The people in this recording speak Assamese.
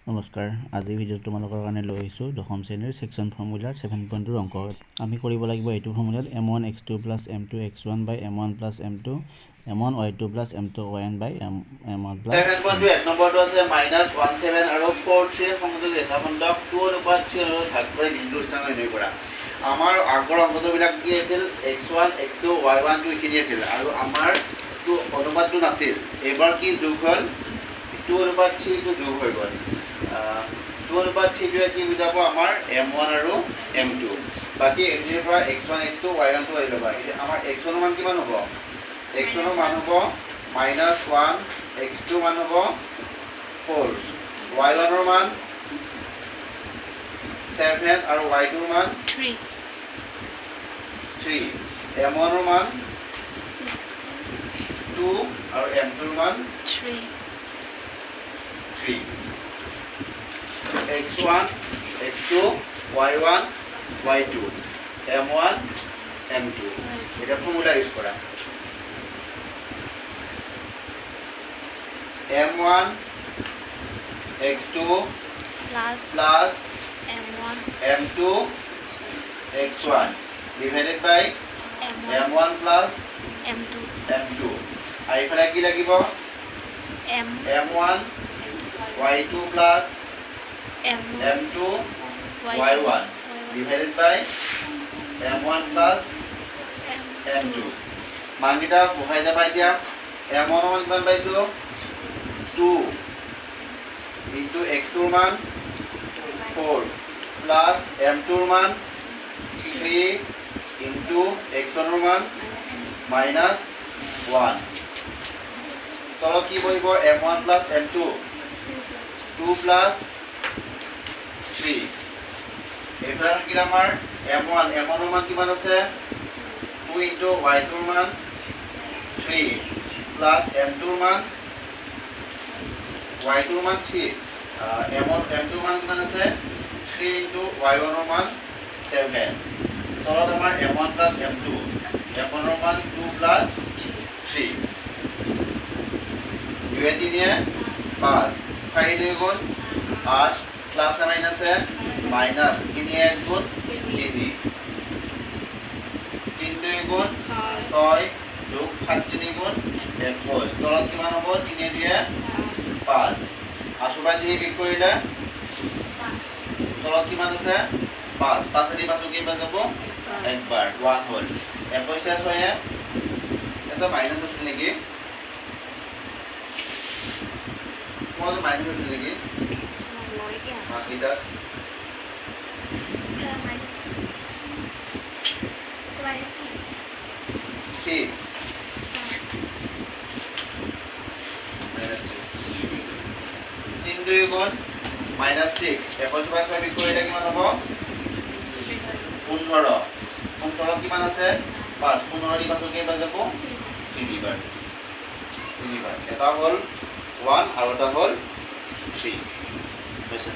নমস্কাৰ, আজি ভিডিঅ'ত তোমালোকৰ কাৰণে লৈ আহিছোঁ দশম শ্ৰেণীৰ ছেকশ্যন ফৰ্মুলাৰ 7.2 অংক। আমি কৰিব লাগিব এইটো ফৰ্মুলাত m1 x2 plus m2 x1 by m1 plus m2 m1 y2 plus m2 yn by m1 plus 7.2 এক নম্বৰটো আছে -17 আৰু 43 সংযোগ ৰেখাখণ্ডক 2:3 আৰু ভাগ কৰি বিন্দু স্থান নিৰ্ণয় কৰা। আমাৰ আগৰ অংকবিলাক কি আছিল x1 x2 y1 2 খিনি আছিল আৰু আমাৰ তো অনুপাতটো নাছিল। এবাৰ কি যোগ হ'ল 2:3 টো যোগ হৈ গ'ল। 2:3 টোৱে কি বুজাব আমাৰ m1 আৰু m2। বাকি এখিনিৰ পৰা x1 x2 y1 2 আহি ল'বা। এতিয়া আমাৰ x1 ৰ মান কিমান হ'ব? x1 ৰ মান হ'ব -1, x2 মান হ'ব 4, y1 ৰ মান 7 আৰু y2 ৰ মান 3, m1 ৰ মান 2 আৰু m2 ৰ মান 3, x1 x2 y1 y2 m1 m2 এটা ফর্মুলা ইউজ করা। m1 x2 plus m2 x1 divided by m1 plus m2 আইফালে কি লাগিব m1 y2 plus m2 y1 divided by m1 plus m2 মানকিটা বহাই যাবা। এতিয়া m1 ৰ মান কিমান পাইছো 2 into x2 ৰ মান 4 plus m2 ৰ মান 3 into x1 ৰ মান -1 তলত কি বহিব m1 plus m2 2 plus 3 এইফালে থাকিল আমাৰ m1 ৰ মান কিমান আছে 2 into y2 ৰ মান 3 plus m2 ৰ মান y2 ৰ মান 3 m2 ৰ মান কিমান আছে 3 into y1 ৰ মান 7 তলত আমাৰ m1 plus m2 m1 ৰ মান 2 plus 3 2 3 5 4 2 গুণ 8 প্লাস মাইনাস है माइनस 3 1 गुण 3 3 2 गुण 6 যোগ 7 3 গুণ 21 তলত কিমান হ'ব 3 2 5 আসুবাই 3 বিক কৰিলে 5 তলত কিমান আছে 5 5 দি 5 কি বাজব একবাৰ 1 হ'ল 21 শেষ হয় এটা মাইনাস আছে নেকি কোন মাইনাস আছে নেকি kita ঠিক -3 গুণ -6 21 বাই 6 বিক কৰিলে কিমান হ'ব 15 15 কিমান আছে 5 15 দি 5 কেই বাজব 3 বাৰ এটা হ'ল 1 আৰু এটা হ'ল 3 হৈছে।